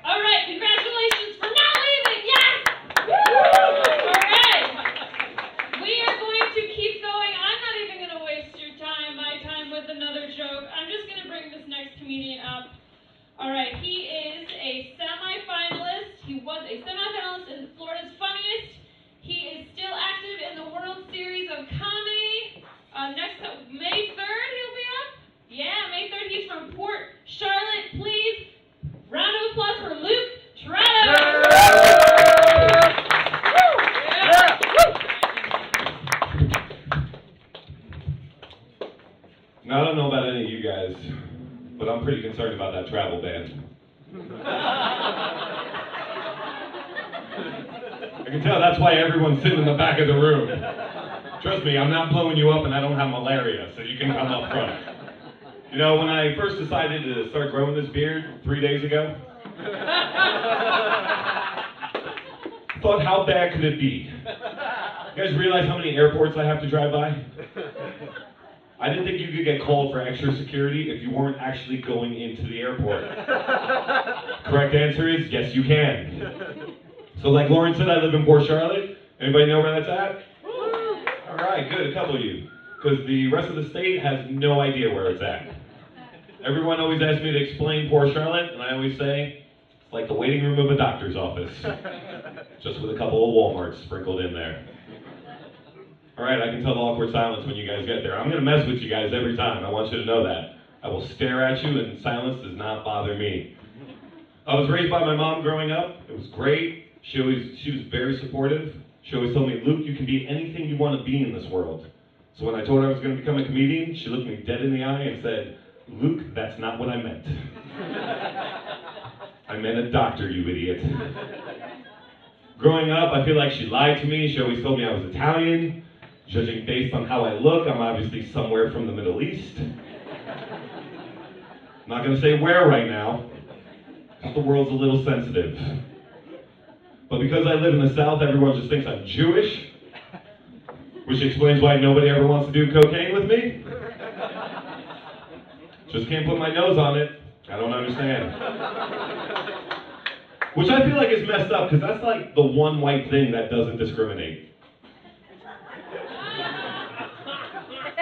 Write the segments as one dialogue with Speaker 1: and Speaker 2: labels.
Speaker 1: All right, congratulations for not leaving. Yes. All right. We are going to keep going. I'm not even going to waste my time with another joke. I'm just going to bring this next comedian up. All right, he is a semifinalist. He was a semifinalist in Florida's Funniest. He is still active in the World Series of Comedy. Next up, May 3rd, he'll be up. Yeah, May 3rd. He's from Port Charlotte. Please, round of applause for Luke Trotto.
Speaker 2: Now, I don't know about any of you guys, but I'm pretty concerned about that travel ban. I can tell that's why everyone's sitting in the back of the room. Trust me, I'm not blowing you up and I don't have malaria, so you can come up front. You know, when I first decided to start growing this beard 3 days ago, I thought, how bad could it be? You guys realize how many airports I have to drive by? I didn't think you could get called for extra security if you weren't actually going into the airport. Correct answer is, yes, you can. So like Lauren said, I live in Port Charlotte. Anybody know where that's at? All right, good, a couple of you. Because the rest of the state has no idea where it's at. Everyone always asks me to explain Port Charlotte, and I always say, it's like the waiting room of a doctor's office. Just with a couple of Walmarts sprinkled in there. All right, I can tell the awkward silence when you guys get there. I'm going to mess with you guys every time. I want you to know that. I will stare at you, and silence does not bother me. I was raised by my mom growing up. It was great. She was very supportive. She always told me, Luke, you can be anything you want to be in this world. So when I told her I was going to become a comedian, she looked me dead in the eye and said, Luke, that's not what I meant. I meant a doctor, you idiot. Growing up, I feel like she lied to me. She always told me I was Italian. Judging based on how I look, I'm obviously somewhere from the Middle East. I'm not going to say where right now, because the world's a little sensitive. But because I live in the South, everyone just thinks I'm Jewish, which explains why nobody ever wants to do cocaine with me. Just can't put my nose on it. I don't understand. Which I feel like is messed up, because that's like the one white thing that doesn't discriminate.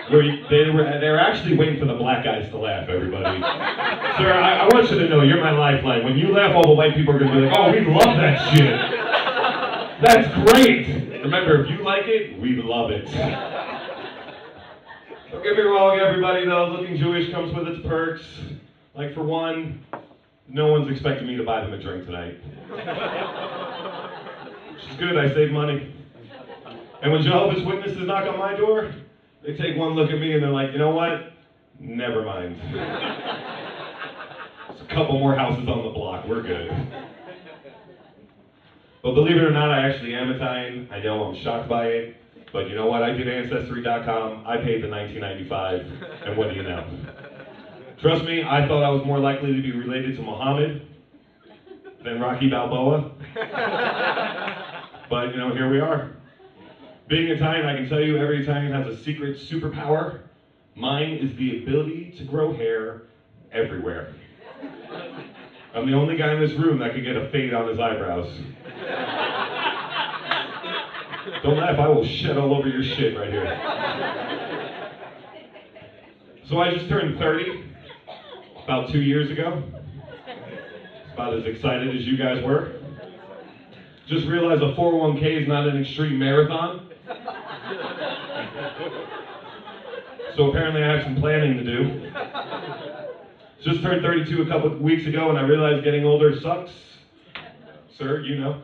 Speaker 2: They're actually waiting for the black guys to laugh, everybody. Sir, I want you to know, you're my lifeline. When you laugh, all the white people are going to be like, oh, we love that shit. That's great. Remember, if you like it, we love it. Don't get me wrong, everybody, though. Looking Jewish comes with its perks. Like, for one, no one's expecting me to buy them a drink tonight. Which is good, I save money. And when Jehovah's Witnesses knock on my door, they take one look at me and they're like, you know what? Never mind. There's a couple more houses on the block. We're good. But believe it or not, I actually am Italian. I know I'm shocked by it. But you know what? I did Ancestry.com. I paid the $19.95. And what do you know? Trust me, I thought I was more likely to be related to Muhammad than Rocky Balboa. But, you know, here we are. Being Italian, I can tell you every Italian has a secret superpower. Mine is the ability to grow hair everywhere. I'm the only guy in this room that can get a fade on his eyebrows. Don't laugh, I will shed all over your shit right here. So I just turned 30 about 2 years ago. About as excited as you guys were. Just realized a 401k is not an extreme marathon. So apparently I have some planning to do. Just turned 32 a couple of weeks ago and I realized getting older sucks. Sir, you know.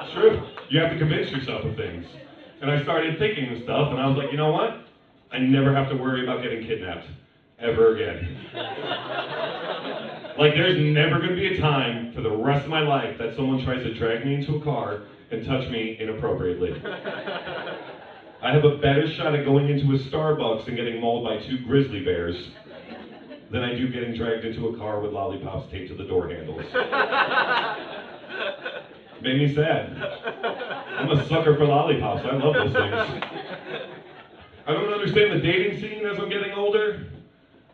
Speaker 2: It's true. You have to convince yourself of things. And I started thinking of stuff and I was like, you know what? I never have to worry about getting kidnapped. Ever again. Like there's never going to be a time for the rest of my life that someone tries to drag me into a car and touch me inappropriately. I have a better shot at going into a Starbucks and getting mauled by 2 grizzly bears than I do getting dragged into a car with lollipops taped to the door handles. Made me sad. I'm a sucker for lollipops. I love those things. I don't understand the dating scene as I'm getting older.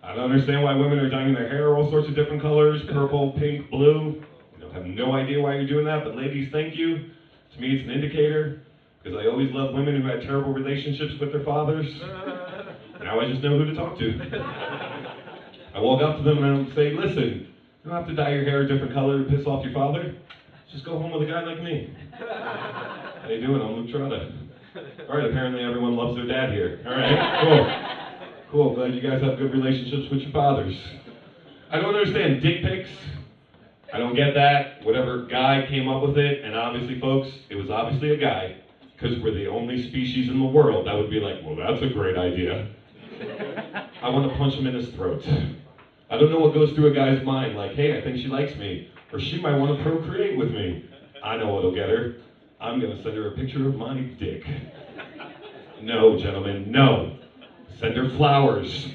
Speaker 2: I don't understand why women are dyeing their hair all sorts of different colors, purple, pink, blue. I have no idea why you're doing that, but ladies, thank you. To me, it's an indicator, because I always loved women who had terrible relationships with their fathers. Now I just know who to talk to. I walk up to them and I say, listen, you don't have to dye your hair a different color to piss off your father. Just go home with a guy like me. How you doing? I'm Luke Trotta. All right, apparently everyone loves their dad here. All right, cool. Cool, glad you guys have good relationships with your fathers. I don't understand dick pics. I don't get that. Whatever guy came up with it, and obviously, folks, it was obviously a guy, because we're the only species in the world that would be like, well, that's a great idea. I want to punch him in his throat. I don't know what goes through a guy's mind, like, hey, I think she likes me, or she might want to procreate with me. I know what'll get her. I'm going to send her a picture of my dick. No, gentlemen, no. Send her flowers.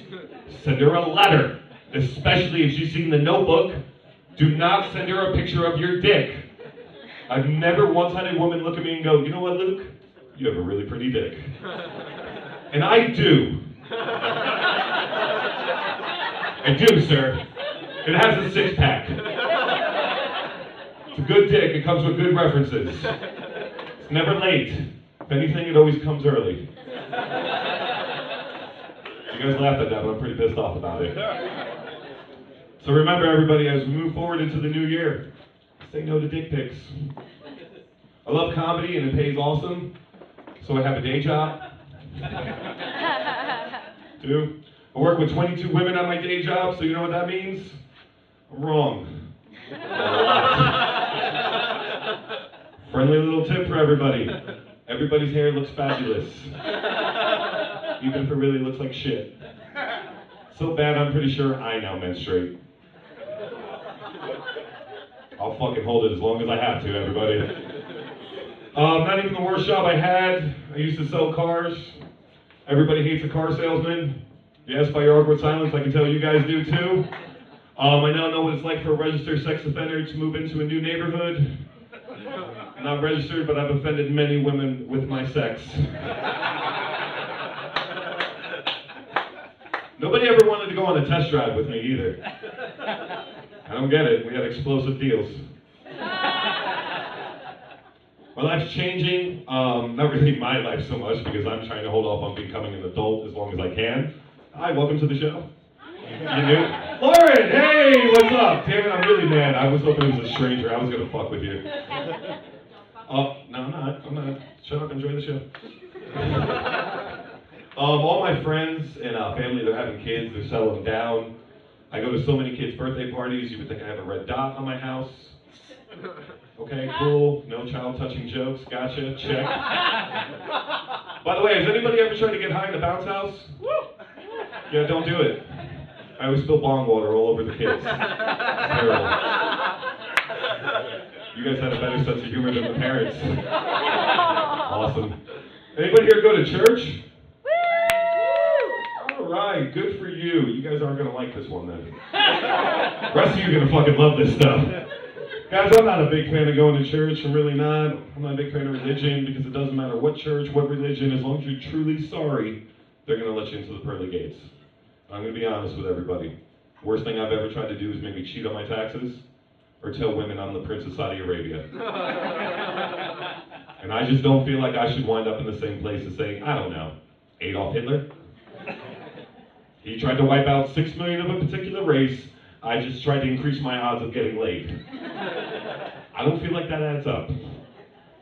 Speaker 2: Send her a letter. Especially if she's seen The Notebook. Do not send her a picture of your dick. I've never once had a woman look at me and go, you know what, Luke? You have a really pretty dick. And I do. I do, sir. It has a six-pack. It's a good dick. It comes with good references. It's never late. If anything, it always comes early. You guys laughed at that, but I'm pretty pissed off about it. So remember, everybody, as we move forward into the new year, say no to dick pics. I love comedy, and it pays awesome, so I have a day job. Two, I work with 22 women on my day job, so you know what that means? I'm wrong. Friendly little tip for everybody. Everybody's hair looks fabulous. Even if it really looks like shit. So bad, I'm pretty sure I now menstruate. I'll fucking hold it as long as I have to, everybody. Not even the worst job I had. I used to sell cars. Everybody hates a car salesman. Yes, by your awkward silence, I can tell you guys do too. I now know what it's like for a registered sex offender to move into a new neighborhood. I'm not registered, but I've offended many women with my sex. Nobody ever wanted to go on a test drive with me either. I don't get it. We had explosive deals. My life's changing. Not really my life so much because I'm trying to hold off on becoming an adult as long as I can. Hi, welcome to the show. You new? Lauren, hey, what's up? Damn it, I'm really mad. I was hoping it was a stranger. I was gonna fuck with you. Oh, no, I'm not. Shut up, enjoy the show. All my friends and family, they're having kids, they're settling down. I go to so many kids' birthday parties, you would think I have a red dot on my house. Okay, cool. No child touching jokes. Gotcha. Check. By the way, has anybody ever tried to get high in the bounce house? Yeah, don't do it. I always spill bong water all over the kids. It's terrible. You guys had a better sense of humor than the parents. Awesome. Anybody here go to church? All right, good for you. You guys aren't going to like this one then. The rest of you are going to fucking love this stuff. Guys, I'm not a big fan of going to church. I'm really not. I'm not a big fan of religion because it doesn't matter what church, what religion, as long as you're truly sorry, they're going to let you into the pearly gates. I'm going to be honest with everybody. Worst thing I've ever tried to do is maybe cheat on my taxes or tell women I'm the Prince of Saudi Arabia. And I just don't feel like I should wind up in the same place as saying, I don't know, Adolf Hitler? He tried to wipe out 6 million of a particular race. I just tried to increase my odds of getting laid. I don't feel like that adds up.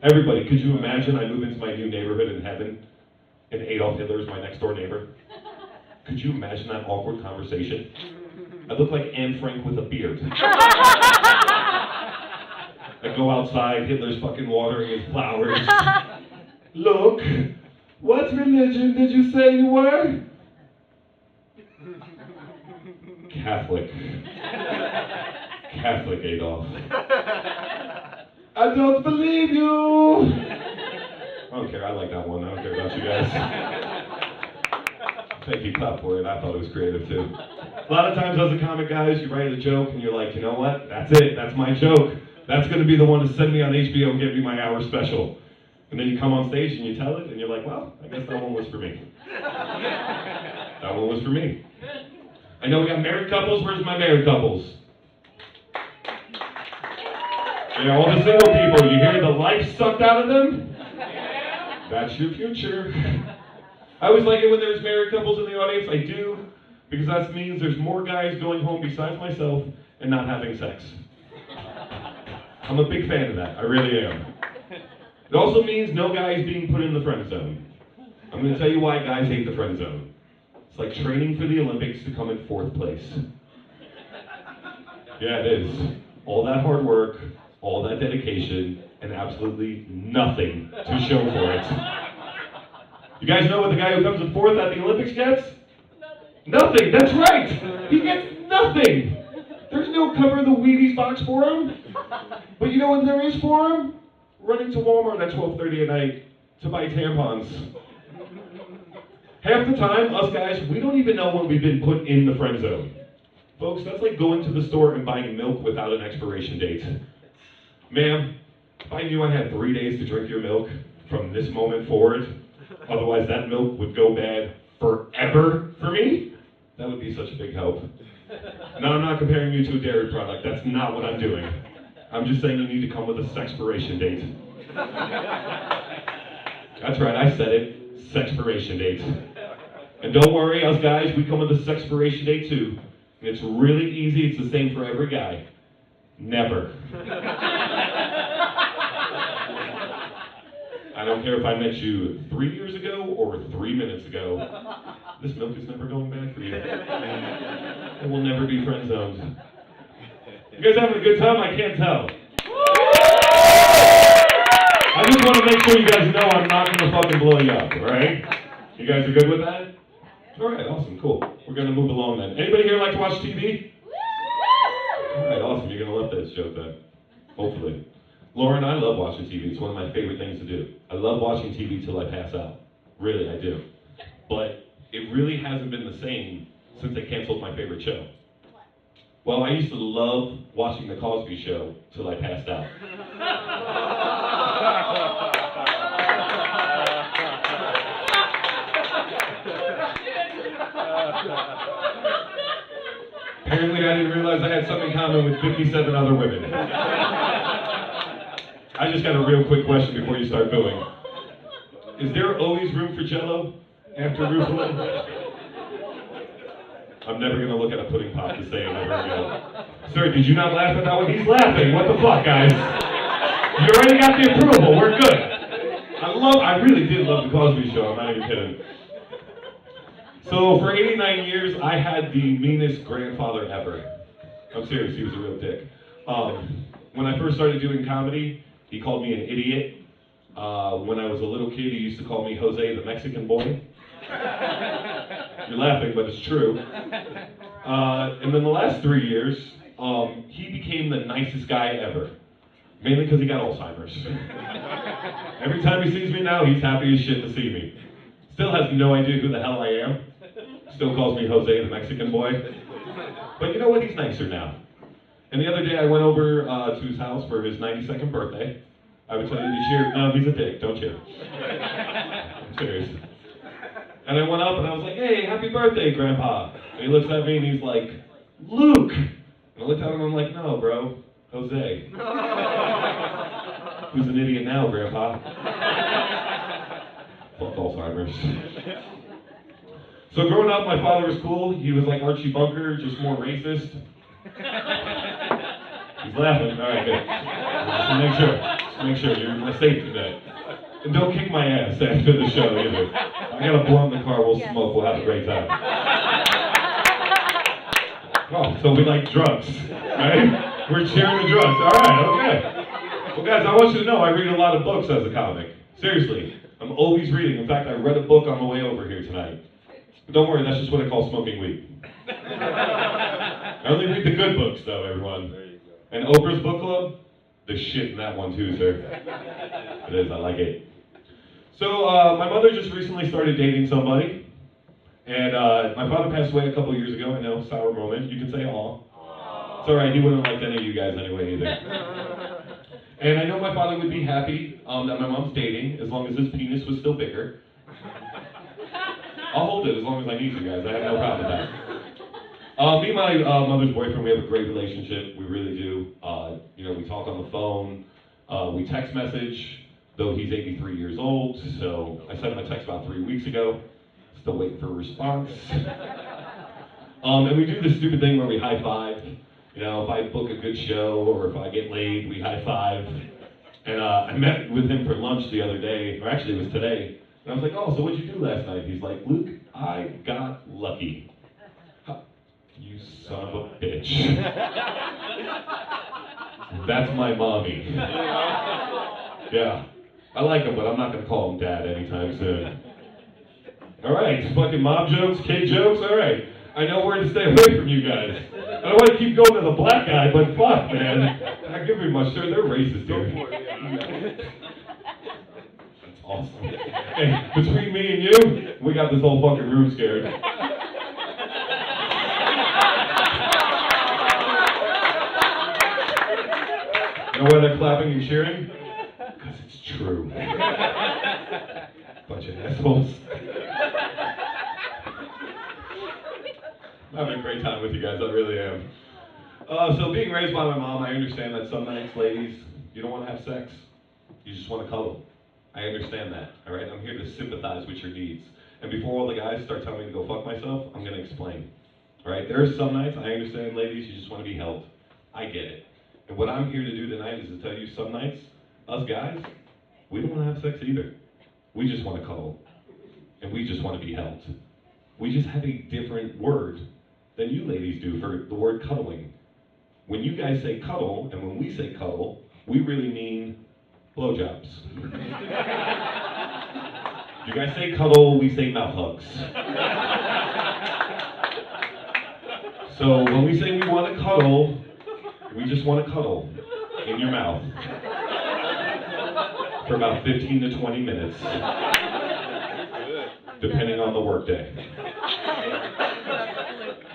Speaker 2: Everybody, could you imagine I move into my new neighborhood in heaven and Adolf Hitler is my next door neighbor? Could you imagine that awkward conversation? I look like Anne Frank with a beard. I go outside, Hitler's fucking watering his flowers. Look, what religion did you say you were? Catholic. Catholic, Adolf. I don't believe you. I don't care, I like that one. I don't care about you guys. Thank you, clap for it. I thought it was creative too. A lot of times as a comic, guys, you write a joke and you're like, you know what? That's it. That's my joke. That's going to be the one to send me on HBO and give me my hour special. And then you come on stage and you tell it and you're like, well, I guess that one was for me. That one was for me. I know we got married couples. Where's my married couples? Yeah, all the single people. You hear the life sucked out of them? That's your future. I always like it when there's married couples in the audience. I do, because that means there's more guys going home besides myself and not having sex. I'm a big fan of that. I really am. It also means no guys being put in the friend zone. I'm going to tell you why guys hate the friend zone. It's like training for the Olympics to come in 4th place. Yeah, it is. All that hard work, all that dedication, and absolutely nothing to show for it. You guys know what the guy who comes in 4th at the Olympics gets? Nothing. That's right. He gets nothing. There's no cover of the Wheaties box for him. But you know what there is for him? Running to Walmart at 12:30 at night to buy tampons. Half the time, us guys, we don't even know when we've been put in the friend zone. Folks, that's like going to the store and buying milk without an expiration date. Ma'am, if I knew I had 3 days to drink your milk from this moment forward, otherwise that milk would go bad forever for me, that would be such a big help. No, I'm not comparing you to a dairy product. That's not what I'm doing. I'm just saying you need to come with a sexpiration date. That's right, I said it. Sexpiration date. And don't worry, us guys, we come with a sexpiration date too. And it's really easy. It's the same for every guy. Never. I don't care if I met you 3 years ago or 3 minutes ago. This milk is never going bad for you. It will never be friend zoned. You guys having a good time? I can't tell. I just want to make sure you guys know I'm not going to fucking blow you up, alright? You guys are good with that? Alright, awesome, cool. We're going to move along then. Anybody here like to watch TV? Alright, awesome. You're going to love this show then. Hopefully. Lauren, I love watching TV. It's one of my favorite things to do. I love watching TV till I pass out. Really, I do. But it really hasn't been the same since they canceled my favorite show. Well, I used to love watching The Cosby Show till I passed out. Apparently, I didn't realize I had something in common with 57 other women. I just got a real quick question before you start booing. Is there always room for Jell-O after Ruffalo? I'm never going to look at a pudding pop the same ever again. Sir, did you not laugh at that one? He's laughing. What the fuck, guys? You already got the approval. We're good. I really did love The Cosby Show. I'm not even kidding. So for 89 years, I had the meanest grandfather ever. I'm serious. He was a real dick. When I first started doing comedy, he called me an idiot. When I was a little kid, he used to call me Jose the Mexican boy. You're laughing, but it's true. And then the last 3 years, he became the nicest guy ever. Mainly because he got Alzheimer's. Every time he sees me now, he's happy as shit to see me. Still has no idea who the hell I am. Still calls me Jose the Mexican boy. But you know what? He's nicer now. And the other day I went over to his house for his 92nd birthday. I would tell you to cheer. No, he's a dick. Don't cheer. I'm serious. And I went up and I was like, hey, happy birthday, Grandpa. And he looks at me and he's like, Luke. And I looked at him and I'm like, no, bro, Jose. Who's an idiot now, Grandpa? Fuck Alzheimer's. So growing up, my father was cool. He was like Archie Bunker, just more racist. He's laughing. All right, good. Just make sure you're my safety net. And don't kick my ass after the show either. I got a blunt in the car. We'll smoke. We'll have a great time. Oh, so we like drugs, right? We're cheering the drugs. All right, okay. Well, guys, I want you to know I read a lot of books as a comic. Seriously, I'm always reading. In fact, I read a book on the way over here tonight. But don't worry, that's just what I call smoking weed. I only read the good books, though, everyone. And Oprah's book club, the shit in that one too, sir. It is, I like it. So, my mother just recently started dating somebody. And my father passed away a couple years ago. I know, sour moment. You can say aw. It's alright, he wouldn't have liked any of you guys anyway either. And I know my father would be happy that my mom's dating, as long as his penis was still bigger. I'll hold it as long as I need you guys. I have no problem with that. Me and my mother's boyfriend, we have a great relationship. We really do. We talk on the phone. We text message, though he's 83 years old. So I sent him a text about 3 weeks ago. Still waiting for a response. And we do this stupid thing where we high five. If I book a good show or if I get laid, we high five. And I met with him for lunch the other day, or actually it was today. And I was like, oh, so what'd you do last night? He's like, Luke, I got lucky. You son of a bitch. That's my mommy. Yeah. I like him, but I'm not going to call him dad anytime soon. All right, fucking mom jokes, kid jokes, all right. I know where to stay away from you guys. I don't want to keep going to the black guy, but fuck, man. Not giving me much, sir. They're racist here. That's awesome. Hey, between me and you, we got this whole fucking room scared. You know why they're clapping and cheering? Because it's true. Bunch of assholes. I'm having a great time with you guys, I really am. So being raised by my mom, I understand that some nights, ladies, you don't want to have sex. You just want to cuddle. I understand that, all right? I'm here to sympathize with your needs. And before all the guys start telling me to go fuck myself, I'm going to explain. All right? There are some nights, I understand, ladies, you just want to be held. I get it. And what I'm here to do tonight is to tell you some nights, us guys, we don't want to have sex either. We just want to cuddle. And we just want to be held. We just have a different word than you ladies do for the word cuddling. When you guys say cuddle, and when we say cuddle, we really mean blowjobs. You guys say cuddle, we say mouth hugs. So when we say we want to cuddle, we just want to cuddle in your mouth for about 15 to 20 minutes, depending on the workday.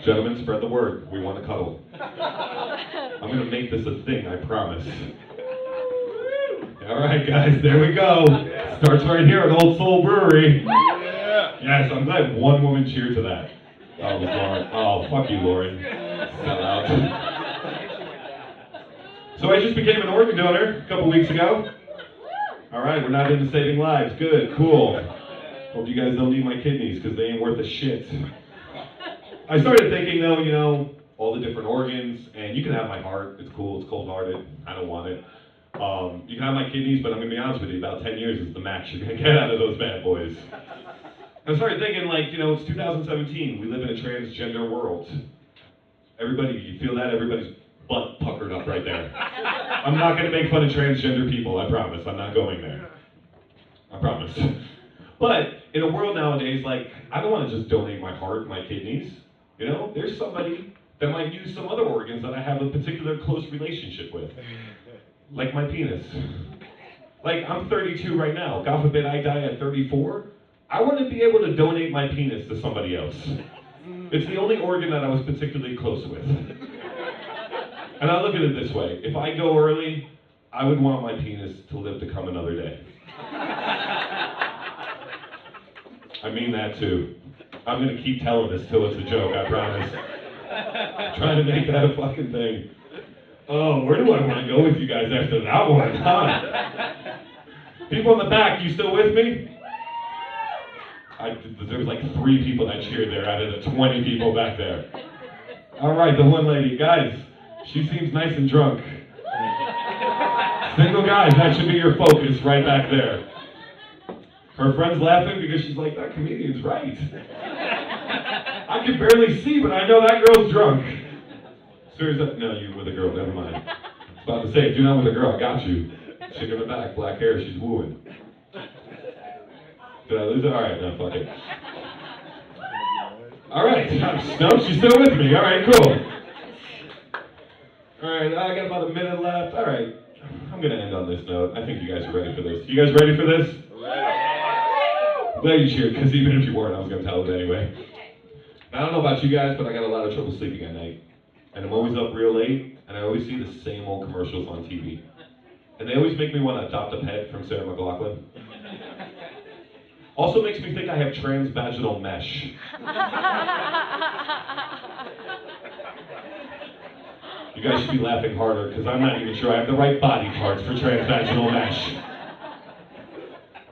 Speaker 2: Gentlemen, spread the word. We want to cuddle. I'm going to make this a thing, I promise. All right, guys, there we go. Starts right here at Old Soul Brewery. Yes, I'm glad one woman cheered to that. Oh, Lauren. Oh, fuck you, Lauren. Sell out. So I just became an organ donor a couple weeks ago. All right, we're not into saving lives. Good, cool. Hope you guys don't need my kidneys because they ain't worth a shit. I started thinking though, all the different organs, and you can have my heart. It's cool. It's cold-hearted. I don't want it. You can have my kidneys, but I'm gonna be honest with you. About 10 years is the max you're gonna get out of those bad boys. I started thinking, it's 2017. We live in a transgender world. Everybody, you feel that? Everybody's butt puckered up right there. I'm not gonna make fun of transgender people. I promise. I'm not going there. I promise. But in a world nowadays, I don't want to just donate my heart, my kidneys. There's somebody that might use some other organs that I have a particular close relationship with. Like my penis. I'm 32 right now. God forbid I die at 34. I want to be able to donate my penis to somebody else. It's the only organ that I was particularly close with. And I look at it this way. If I go early, I would want my penis to live to come another day. I mean that too. I'm going to keep telling this till it's a joke, I promise. I'm trying to make that a fucking thing. Oh, where do I want to go with you guys after that one, huh? People in the back, you still with me? There was 3 people that cheered there out of the 20 people back there. All right, the one lady. Guys, she seems nice and drunk. Single guys, that should be your focus right back there. Her friend's laughing because she's like, that comedian's right. I can barely see, but I know that girl's drunk. Seriously, no, you with a girl, never mind. I was about to say, if you're not with a girl, I got you. Chick in the back, black hair, she's wooing. Did I lose it? All right, no, fuck it. All right, no, she's still with me. All right, cool. All right, I got about a minute left. All right, I'm going to end on this note. I think you guys are ready for this. You guys ready for this? I'm glad you cheered, because even if you weren't, I was going to tell it anyway. I don't know about you guys, but I got a lot of trouble sleeping at night. And I'm always up real late, and I always see the same old commercials on TV. And they always make me want to adopt a pet from Sarah McLachlan. Also makes me think I have transvaginal mesh. You guys should be laughing harder because I'm not even sure I have the right body parts for transvaginal mesh.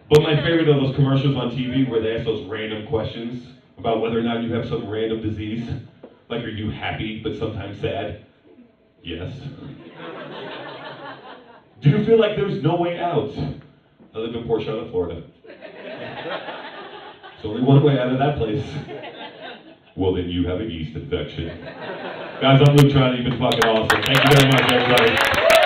Speaker 2: But my favorite are those commercials on TV where they ask those random questions about whether or not you have some random disease. Like, are you happy but sometimes sad? Yes. Do you feel like there's no way out? I live in Porchetta, Florida. There's only one way out of that place. Well, then you have a yeast infection. Guys, I'm Luke Tron. You've been fucking awesome. Thank you very much, everybody.